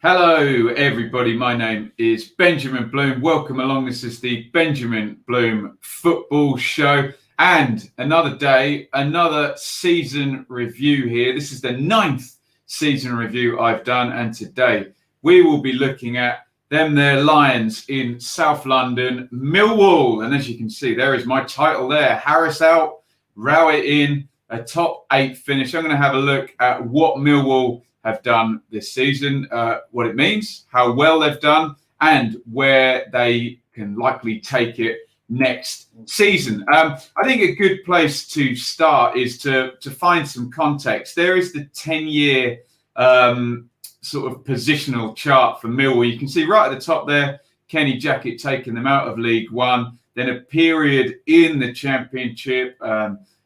Hello, everybody. My name is Benjamin Bloom. Welcome along. This is the Benjamin Bloom Football Show. And another day, another season review here. This is the 9th season review I've done. And today we will be looking at their Lions in South London, Millwall. And as you can see, there is my title there. Harris out, Rowett in, a top 8 finish. I'm going to have a look at what Millwall have done this season, what it means, how well they've done, and where they can likely take it next season. I think a good place to start is to find some context. There is the 10-year sort of positional chart for Millwall. You can see right at the top there, Kenny Jackett taking them out of League One, then a period in the Championship,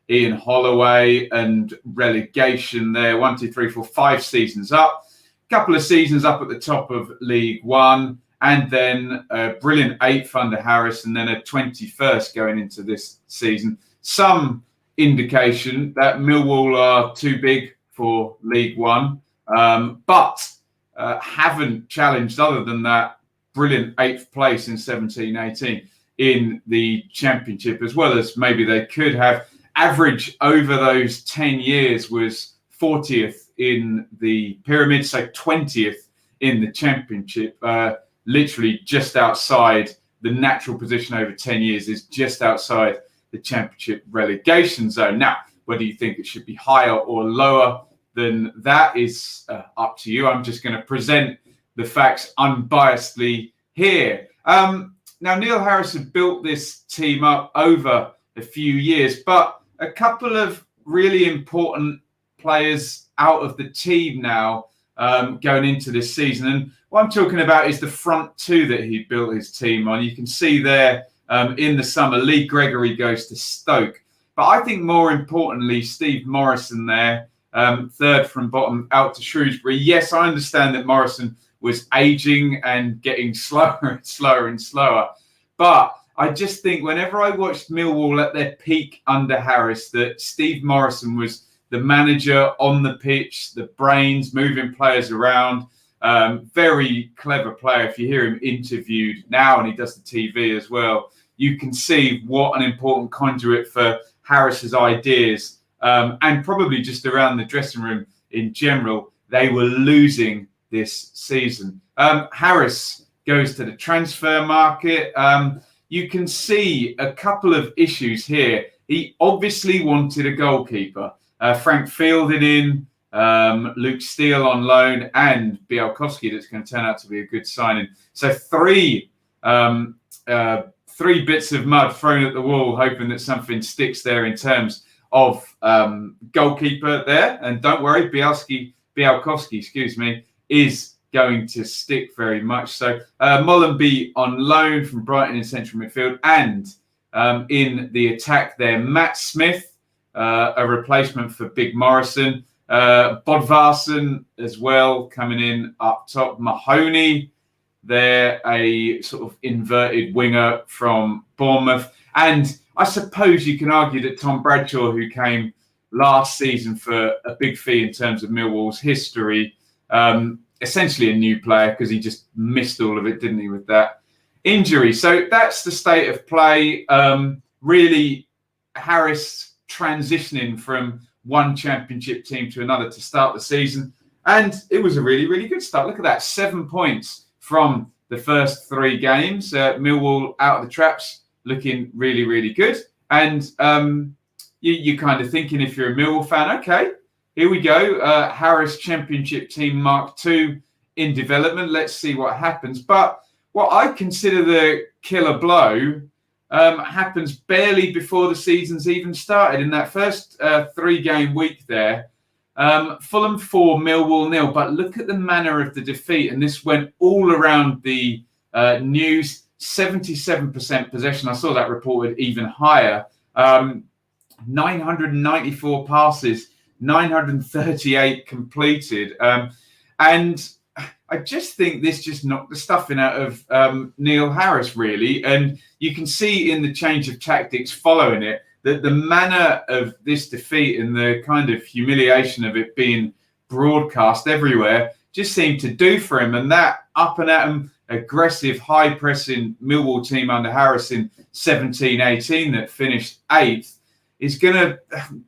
Iain Hallewell and relegation there. 1, 2, 3, 4, 5 seasons up. A couple of seasons up at the top of League One. And then a brilliant 8th under Harris and then a 21st going into this season. Some indication that Millwall are too big for League One, but haven't challenged, other than that brilliant 8th place in 17-18 in the Championship, as well as maybe they could have. Average over those 10 years was 40th in the pyramid, so 20th in the Championship. Literally just outside the natural position over 10 years is just outside the Championship relegation zone. Now, whether you think it should be higher or lower than that is up to you. I'm just going to present the facts unbiasedly here. Now, Neil Harris had built this team up over a few years, but a couple of really important players out of the team now going into this season. And what I'm talking about is the front two that he built his team on. You can see there in the summer, Lee Gregory goes to Stoke. But I think more importantly, Steve Morrison there, third from bottom out to Shrewsbury. Yes, I understand that Morrison was aging and getting slower and slower and slower. But I just think whenever I watched Millwall at their peak under Harris, that Steve Morrison was the manager on the pitch, the brains, moving players around. Very clever player. If you hear him interviewed now, and he does the TV as well, you can see what an important conduit for Harris's ideas, and probably just around the dressing room in general. They were losing this season. Harris goes to the transfer market. You can see a couple of issues here. He obviously wanted a goalkeeper. Frank Fielding in, Luke Steele on loan, and Bialkowski that's going to turn out to be a good signing. So three bits of mud thrown at the wall, hoping that something sticks there in terms of goalkeeper there. And don't worry, Bialkowski, is going to stick very much. So Mollenby on loan from Brighton in central midfield, and in the attack there, Matt Smith, a replacement for Big Morrison, Bodvarsson as well coming in up top, Mahoney there, a sort of inverted winger from Bournemouth, and I suppose you can argue that Tom Bradshaw, who came last season for a big fee in terms of Millwall's history, essentially a new player because he just missed all of it, didn't he, with that injury. So that's the state of play. Really, Harris transitioning from one Championship team to another to start the season. And it was a really, really good start. Look at that, 7 points from the first 3 games. Millwall out of the traps, looking really, really good. And you're kind of thinking, if you're a Millwall fan, okay, here we go. Harris Championship team Mark II in development. Let's see what happens. But what I consider the killer blow happens barely before the season's even started. In that first 3-game week there, Fulham 4, Millwall 0. But look at the manner of the defeat. And this went all around the news. 77% possession. I saw that reported even higher. 994 passes. 938 completed. And I just think this just knocked the stuffing out of Neil Harris, really. And you can see in the change of tactics following it that the manner of this defeat and the kind of humiliation of it being broadcast everywhere just seemed to do for him. And that up and at him, aggressive, high-pressing Millwall team under Harris in 17-18 that finished 8th is going to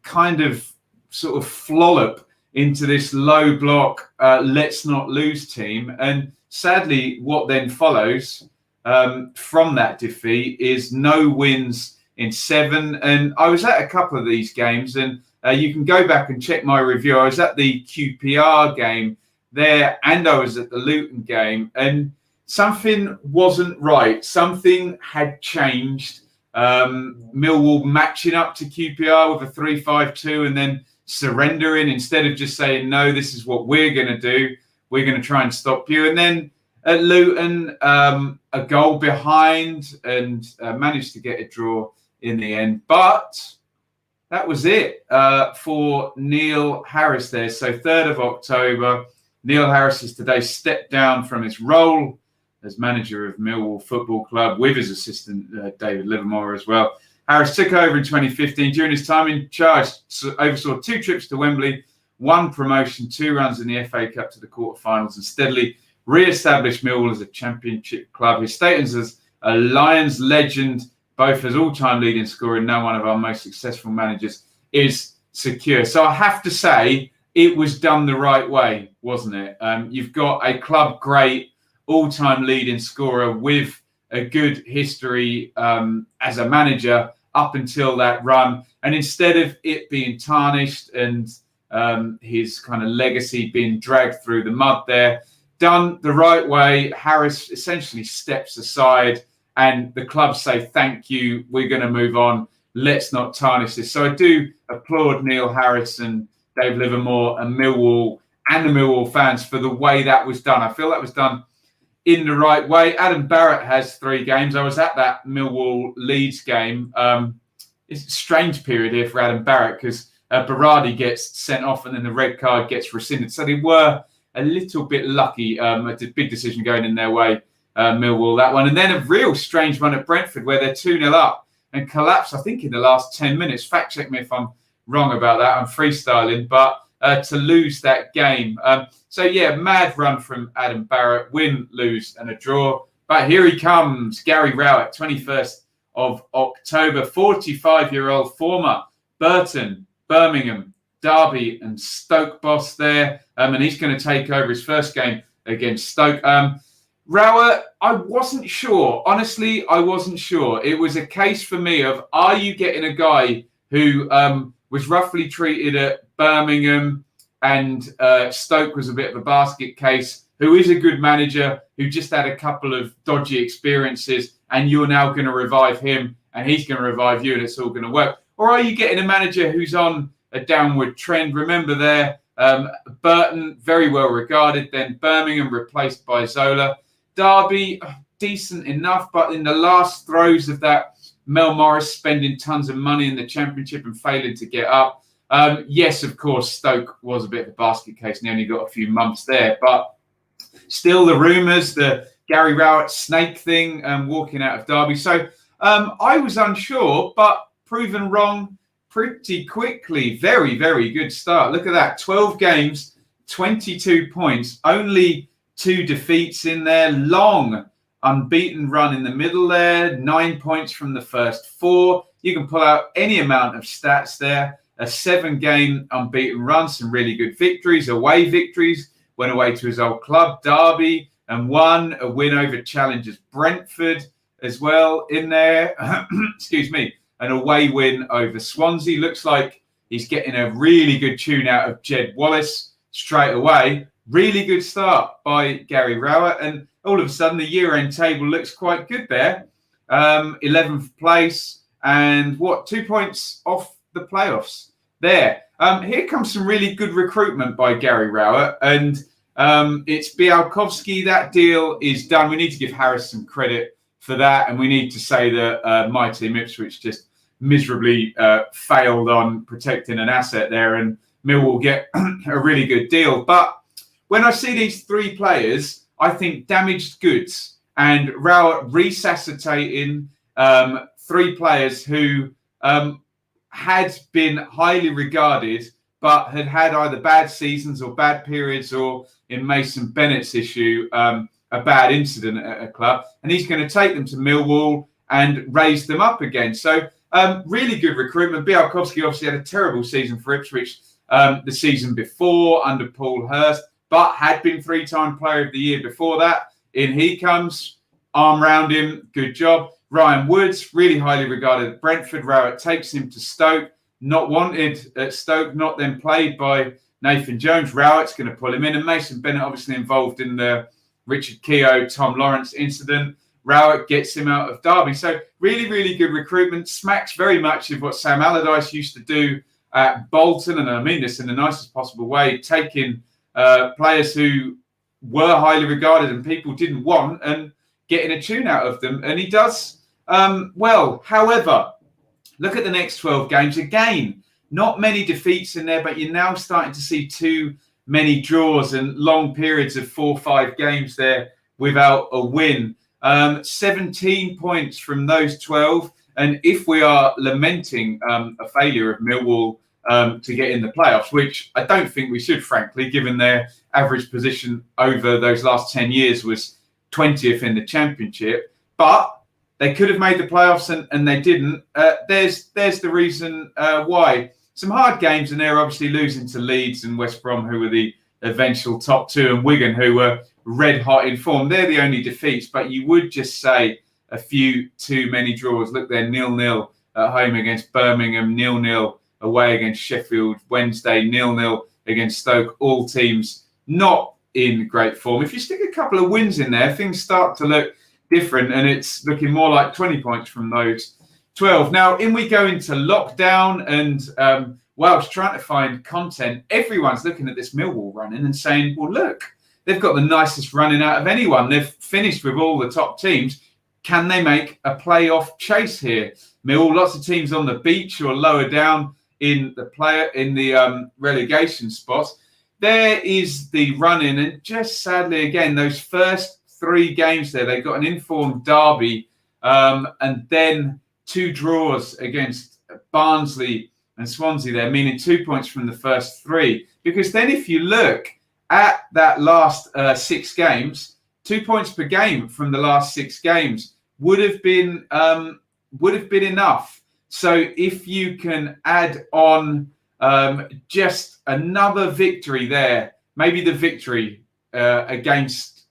kind of sort of flollop into this low block, let's not lose team. And sadly, what then follows from that defeat is no wins in 7. And I was at a couple of these games, and you can go back and check my review. I was at the QPR game there, and I was at the Luton game, and something wasn't right. Something had changed. Millwall matching up to QPR with a 3-5-2 and then surrendering instead of just saying, no, this is what we're going to do. We're going to try and stop you. And then at Luton, a goal behind and managed to get a draw in the end. But that was it for Neil Harris there. So 3rd of October, Neil Harris has today stepped down from his role as manager of Millwall Football Club with his assistant, David Livermore, as well. Harris took over in 2015. During his time in charge, oversaw 2 trips to Wembley, 1 promotion, 2 runs in the FA Cup to the quarterfinals, and steadily re-established Millwall as a championship club. His status as a Lions legend, both as all-time leading scorer and now one of our most successful managers, is secure. So I have to say, it was done the right way, wasn't it? You've got a club great, all-time leading scorer with a good history as a manager up until that run. And instead of it being tarnished and his kind of legacy being dragged through the mud there, done the right way, Harris essentially steps aside and the club say, thank you, we're going to move on. Let's not tarnish this. So I do applaud Neil Harris and Dave Livermore and Millwall and the Millwall fans for the way that was done. I feel that was done in the right way. Adam Barrett has 3 games. I was at that Millwall Leeds game. It's a strange period here for Adam Barrett because Brady gets sent off and then the red card gets rescinded. So they were a little bit lucky. It's a big decision going in their way, Millwall, that one. And then a real strange one at Brentford where they're 2-0 up and collapse, I think, in the last 10 minutes. Fact check me if I'm wrong about that. I'm freestyling. But to lose that game. So, yeah, mad run from Adam Barrett. Win, lose, and a draw. But here he comes, Gary Rowett, 21st of October, 45-year-old former Burton, Birmingham, Derby and Stoke boss there. And he's going to take over his first game against Stoke. Rowett, I wasn't sure. Honestly, I wasn't sure. It was a case for me of, are you getting a guy who was roughly treated at Birmingham and Stoke was a bit of a basket case, who is a good manager, who just had a couple of dodgy experiences, and you're now going to revive him and he's going to revive you and it's all going to work? Or are you getting a manager who's on a downward trend? Remember there, Burton, very well regarded, then Birmingham replaced by Zola. Derby, decent enough, but in the last throes of that, Mel Morris spending tons of money in the Championship and failing to get up. Yes, of course, Stoke was a bit of a basket case and they only got a few months there, but still the rumours, the Gary Rowett snake thing, walking out of Derby. So I was unsure, but proven wrong pretty quickly. Very, very good start. Look at that. 12 games, 22 points, only 2 defeats in there. Long unbeaten run in the middle there. 9 points from the first 4. You can pull out any amount of stats there. A 7-game unbeaten run, some really good victories, away victories. Went away to his old club, Derby, and won a win over challengers Brentford as well in there. Excuse me. An away win over Swansea. Looks like he's getting a really good tune out of Jed Wallace straight away. Really good start by Gary Rowett. And all of a sudden, the year-end table looks quite good there. 11th place and 2 points off the playoffs there. Here comes some really good recruitment by Gary Rowett. And it's Bialkowski. That deal is done. We need to give Harris some credit for that. And we need to say that my team, Ipswich, just miserably failed on protecting an asset there. And Millwall get a really good deal. But when I see these 3 players, I think damaged goods. And Rowett resuscitating 3 players who had been highly regarded but had either bad seasons or bad periods, or in Mason Bennett's issue, a bad incident at a club. And he's going to take them to Millwall and raise them up again. So really good recruitment. Białkowski obviously had a terrible season for Ipswich the season before under Paul Hurst, but had been 3-time Player of the Year before that. In he comes, arm round him, good job. Ryan Woods, really highly regarded at Brentford. Rowett takes him to Stoke, not wanted at Stoke, not then played by Nathan Jones. Rowett's going to pull him in, and Mason Bennett obviously involved in the Richard Keogh, Tom Lawrence incident. Rowett gets him out of Derby. So really, really good recruitment. Smacks very much of what Sam Allardyce used to do at Bolton, and I mean this in the nicest possible way, taking players who were highly regarded and people didn't want and getting a tune out of them. And he does well. However, look at the next 12 games. Again, not many defeats in there, but you're now starting to see too many draws and long periods of 4 or 5 games there without a win. 17 points from those 12. And if we are lamenting a failure of Millwall to get in the playoffs, which I don't think we should, frankly, given their average position over those last 10 years was 20th in the Championship. But they could have made the playoffs and they didn't. There's the reason why. Some hard games, and they're obviously losing to Leeds and West Brom, who were the eventual top 2, and Wigan, who were red hot in form. They're the only defeats, but you would just say a few too many draws. Look, they're 0-0 at home against Birmingham, 0-0 away against Sheffield Wednesday, 0-0 against Stoke. All teams not in great form. If you stick a couple of wins in there, things start to look different, and it's looking more like 20 points from those 12. Now, in we go into lockdown, and whilst trying to find content, everyone's looking at this Millwall running and saying, well, look, they've got the nicest running out of anyone. They've finished with all the top teams. Can they make a playoff chase here? Millwall, lots of teams on the beach or lower down in the relegation spots. There is the run-in, and just sadly, again, those first 3 games there, they got an informed Derby, and then 2 draws against Barnsley and Swansea there, meaning 2 points from the first 3. Because then if you look at that last 6 games, 2 points per game from the last 6 games would have been enough. So if you can add on just another victory there, maybe the victory against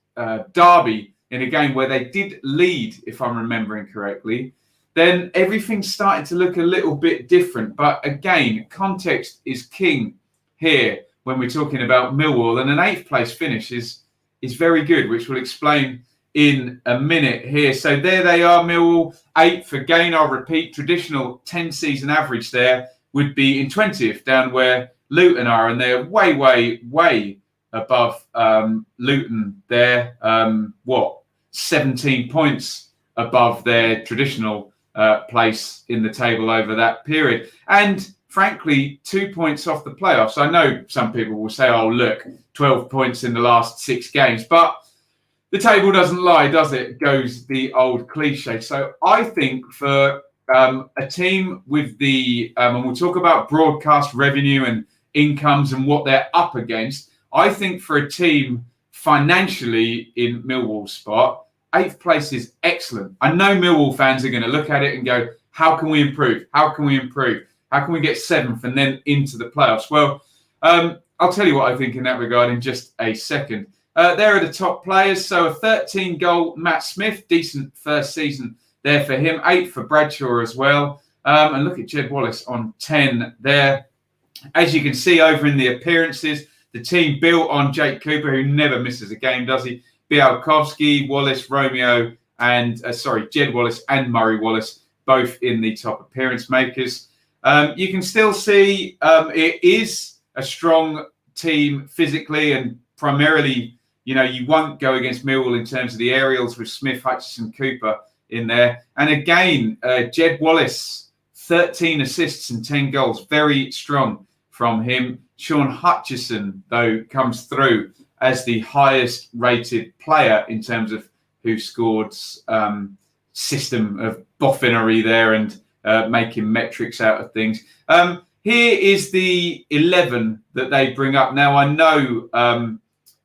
Derby in a game where they did lead, if I'm remembering correctly, then everything's starting to look a little bit different. But again, context is king here when we're talking about Millwall, and an 8th place finish is very good, which we'll explain in a minute here. So there they are, Millwall 8th. Again, I'll repeat, traditional 10 season average there would be in 20th, down where Luton are, and they're way, way, way above Luton there. 17 points above their traditional place in the table over that period. And frankly, 2 points off the playoffs. I know some people will say, oh, look, 12 points in the last 6 games. But the table doesn't lie, does it? Goes the old cliche. So I think for a team with the, and we'll talk about broadcast revenue and incomes and what they're up against, I think for a team financially in Millwall's spot, 8th place is excellent. I know Millwall fans are going to look at it and go, how can we improve? How can we improve? How can we get 7th and then into the playoffs? Well, I'll tell you what I think in that regard in just a second. There are the top players. So a 13-goal Matt Smith, decent first season there for him. 8 for Bradshaw as well. And look at Jed Wallace on 10 there. As you can see over in the appearances, the team built on Jake Cooper, who never misses a game, does he? Białkowski, Wallace, Romeo, and Jed Wallace and Murray Wallace, both in the top appearance makers. You can still see it is a strong team physically, and primarily, you won't go against Millwall in terms of the aerials with Smith, Hutchison, Cooper in there. And again, Jed Wallace, 13 assists and 10 goals, very strong from him. Sean Hutchison, though, comes through as the highest rated player in terms of who scored system of boffinery there and making metrics out of things. here is the 11 that they bring up. Now, I know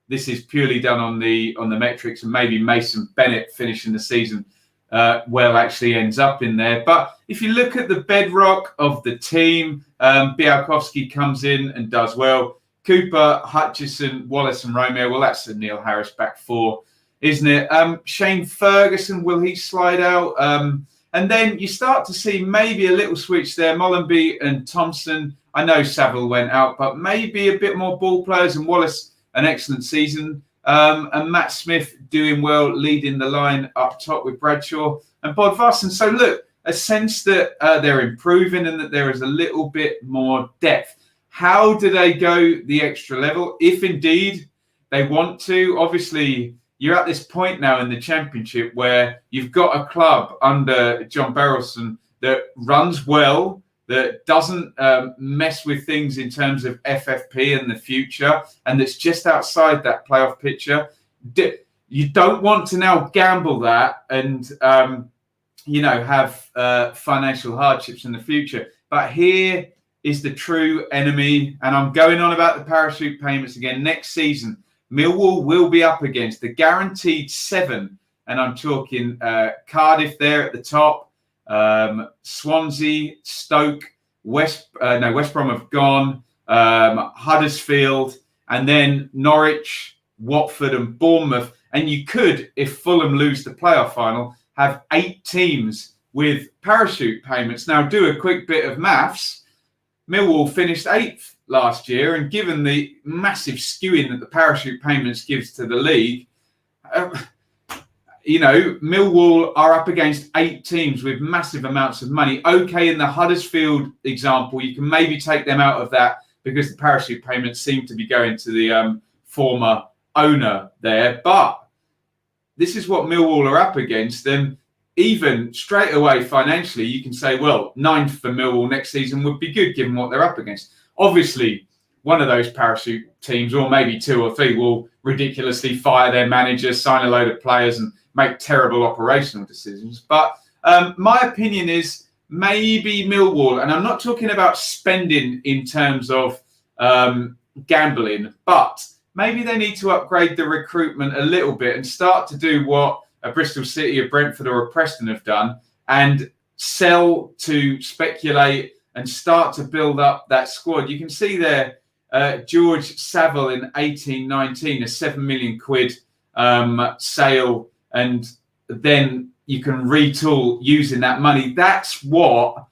this is purely done on the metrics, and maybe Mason Bennett finishing the season actually ends up in there. But if you look at the bedrock of the team, Białkowski comes in and does well. Cooper, Hutchison, Wallace and Romeo. Well, that's a Neil Harris back four, isn't it? Shane Ferguson, will he slide out? And then you start to see maybe a little switch there. Mollenby and Thompson. I know Saville went out, but maybe a bit more ball players. And Wallace, an excellent season. And Matt Smith doing well, leading the line up top with Bradshaw and Bodvarsson. So look, a sense that they're improving and that there is a little bit more depth. How do they go the extra level? If indeed they want to, obviously you're at this point now in the Championship where you've got a club under John Berylson that runs well, that doesn't mess with things in terms of FFP in the future, and that's just outside that playoff picture. You don't want to now gamble that and, have financial hardships in the future. But here is the true enemy, and I'm going on about the parachute payments again. Next season, Millwall will be up against the guaranteed 7, and I'm talking Cardiff there at the top, Swansea, Stoke, West Brom have gone, Huddersfield, and then Norwich, Watford and Bournemouth. And you could, if Fulham lose the playoff final, have 8 teams with parachute payments. Now, do a quick bit of maths. Millwall finished 8th last year, and given the massive skewing that the parachute payments gives to the league, Millwall are up against 8 teams with massive amounts of money. Okay, in the Huddersfield example, you can maybe take them out of that because the parachute payments seem to be going to the former owner there. But this is what Millwall are up against. And even straight away financially, you can say, well, 9th for Millwall next season would be good given what they're up against. Obviously, one of those parachute teams, or maybe 2 or 3, will ridiculously fire their manager, sign a load of players and make terrible operational decisions. But my opinion is maybe Millwall, and I'm not talking about spending in terms of gambling, but maybe they need to upgrade the recruitment a little bit and start to do what a Bristol City, a Brentford or a Preston have done, and sell to speculate and start to build up that squad. You can see there George Saville in 18-19, a £7 million sale, and then you can retool using that money. That's what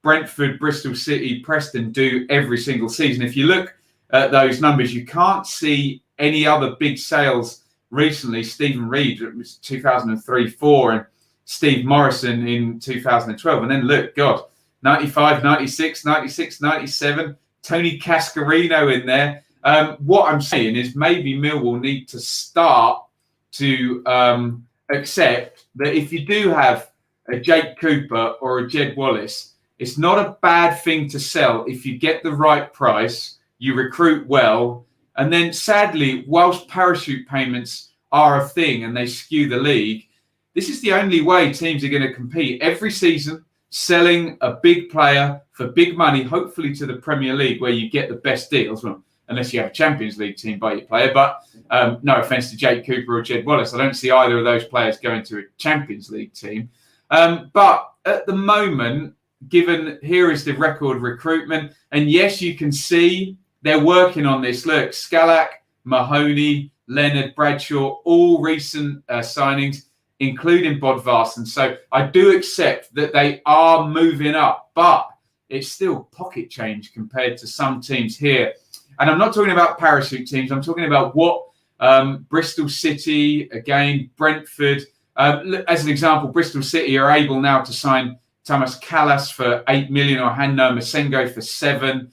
Brentford, Bristol City, Preston do every single season. If you look at those numbers, you can't see any other big sales recently. Stephen Reid, it was 2003-04, and Steve Morrison in 2012. And then look, God, 95, 96, 96, 97, Tony Cascarino in there. What I'm saying is maybe Millwall need to start to accept that if you do have a Jake Cooper or a Jed Wallace, it's not a bad thing to sell if you get the right price, you recruit well, and then sadly, whilst parachute payments are a thing and they skew the league, this is the only way teams are going to compete every season, selling a big player for big money, hopefully to the Premier League where you get the best deals. Well, unless you have a Champions League team by your player. But no offence to Jake Cooper or Jed Wallace, I don't see either of those players going to a Champions League team. But at the moment, given here is the record recruitment, and yes, you can see they're working on this. Look, Scalak, Mahoney, Leonard, Bradshaw, all recent signings, including Bodvarsson. So I do accept that they are moving up, but it's still pocket change compared to some teams here. And I'm not talking about parachute teams. I'm talking about what Bristol City, again, Brentford. As an example, Bristol City are able now to sign Thomas Callas for 8 million or Hanno Masengo for 7.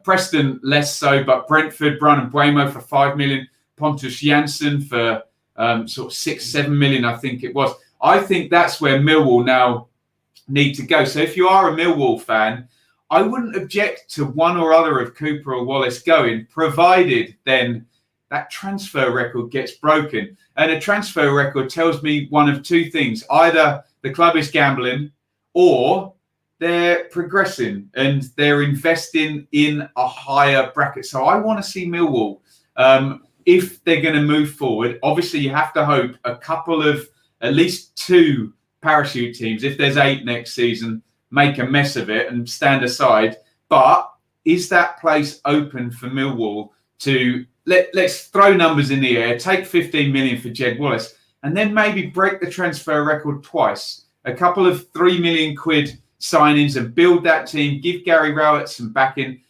Preston less so, but Brentford, Brian Mbuemo for 5 million. Pontus Jansson for sort of 6-7 million, I think it was. I think that's where Millwall now need to go. So if you are a Millwall fan, I wouldn't object to one or other of Cooper or Wallace going, provided then that transfer record gets broken. And a transfer record tells me one of two things. Either the club is gambling or they're progressing and they're investing in a higher bracket. So I want to see Millwall, if they're going to move forward. Obviously, you have to hope a couple of, at least 2 parachute teams, if there's 8 next season, make a mess of it and stand aside. But is that place open for Millwall to, let's throw numbers in the air, take 15 million for Jed Wallace, and then maybe break the transfer record twice? A couple of £3 million signings and build that team, give Gary Rowett some backing.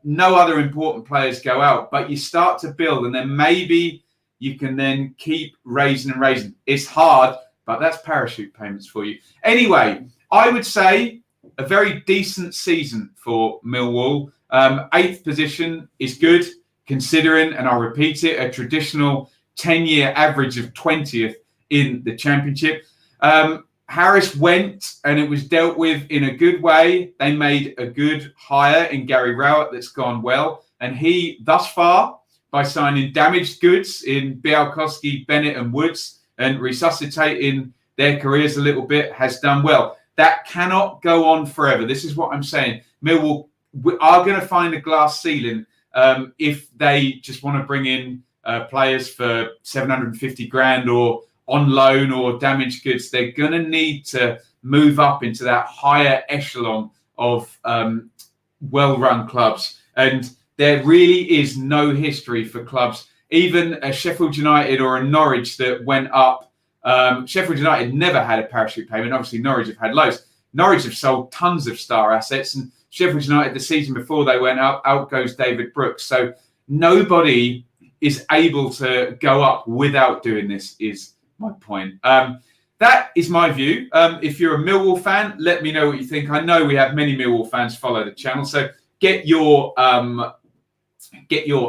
No other important players go out, but you start to build, and then maybe you can then keep raising and raising. It's hard, but that's parachute payments for you. Anyway, I would say a very decent season for Millwall. 8th position is good, considering, and I'll repeat it, a traditional 10-year average of 20th in the Championship. Harris went, and it was dealt with in a good way. They made a good hire in Gary Rowett that's gone well. And he, thus far, by signing damaged goods in Bialkowski, Bennett and Woods and resuscitating their careers a little bit, has done well. That cannot go on forever. This is what I'm saying. Millwall are going to find a glass ceiling if they just want to bring in players for 750 grand or on loan or damaged goods. They're going to need to move up into that higher echelon of well-run clubs. And there really is no history for clubs, even a Sheffield United or a Norwich that went up. Sheffield United never had a parachute payment. Obviously, Norwich have had loads. Norwich have sold tons of star assets, and Sheffield United, the season before they went up, out goes David Brooks. So nobody is able to go up without doing this, is my point. That is my view. If you're a Millwall fan, let me know what you think. I know we have many Millwall fans follow the channel, so get your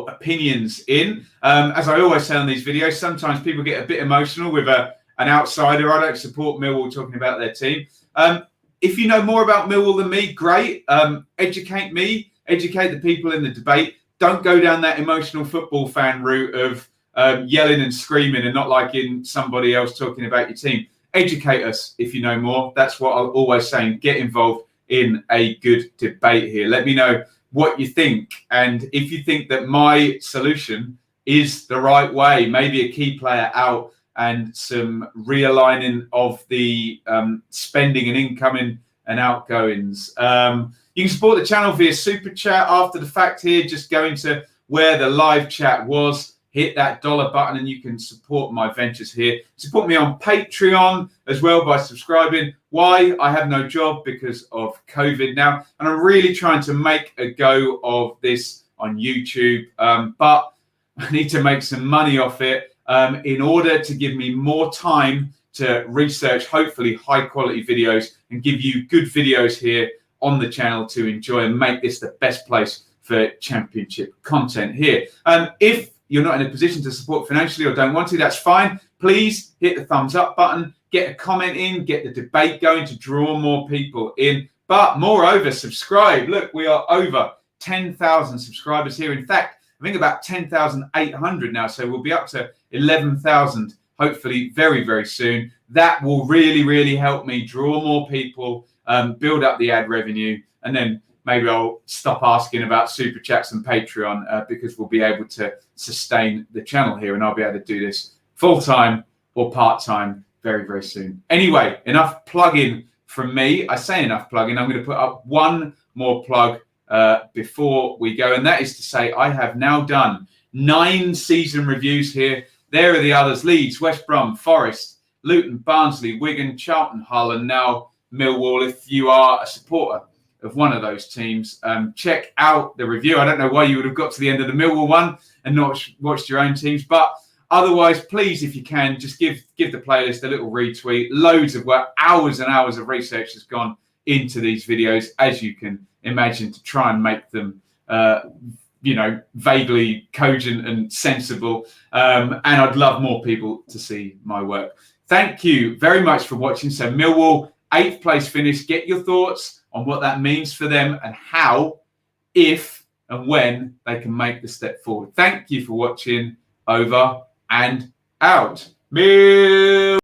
opinions in. As I always say on these videos, sometimes people get a bit emotional with an outsider. I don't support Millwall talking about their team. If you know more about Millwall than me, great. Educate me, educate the people in the debate. Don't go down that emotional football fan route of yelling and screaming and not liking somebody else talking about your team. Educate us if you know more. That's what I'll always say. Get involved in a good debate here. Let me know what you think. And if you think that my solution is the right way, maybe a key player out and some realigning of the spending and incoming and outgoings. You can support the channel via Super Chat after the fact here. Just go into where the live chat was, hit that dollar button, and you can support my ventures here. Support me on Patreon as well by subscribing. Why? I have no job because of COVID now, and I'm really trying to make a go of this on YouTube, but I need to make some money off it in order to give me more time to research, hopefully, high-quality videos and give you good videos here on the channel to enjoy and make this the best place for Championship content here. If you're not in a position to support financially or don't want to, that's fine. Please hit the thumbs up button, get a comment in, get the debate going to draw more people in. But moreover, subscribe. Look, we are over 10,000 subscribers here. In fact, I think about 10,800 now. So we'll be up to 11,000, hopefully very, very soon. That will really, really help me draw more people, build up the ad revenue, and then maybe I'll stop asking about Super Chats and Patreon because we'll be able to sustain the channel here, and I'll be able to do this full-time or part-time very, very soon. Anyway, enough plugging from me. I say enough plugging. I'm going to put up one more plug before we go, and that is to say I have now done 9 season reviews here. There are the others: Leeds, West Brom, Forest, Luton, Barnsley, Wigan, Charlton, Hull, and now Millwall. If you are a supporter of one of those teams, check out the review. I don't know why you would have got to the end of the Millwall one and not watched your own teams, but otherwise, please, if you can, just give the playlist a little retweet. Loads of work, hours and hours of research has gone into these videos, as you can imagine, to try and make them vaguely cogent and sensible. And I'd love more people to see my work. Thank you very much for watching. So Millwall, 8th place finish. Get your thoughts on what that means for them and how, if and when they can make the step forward. Thank you for watching. Over and out. Mill.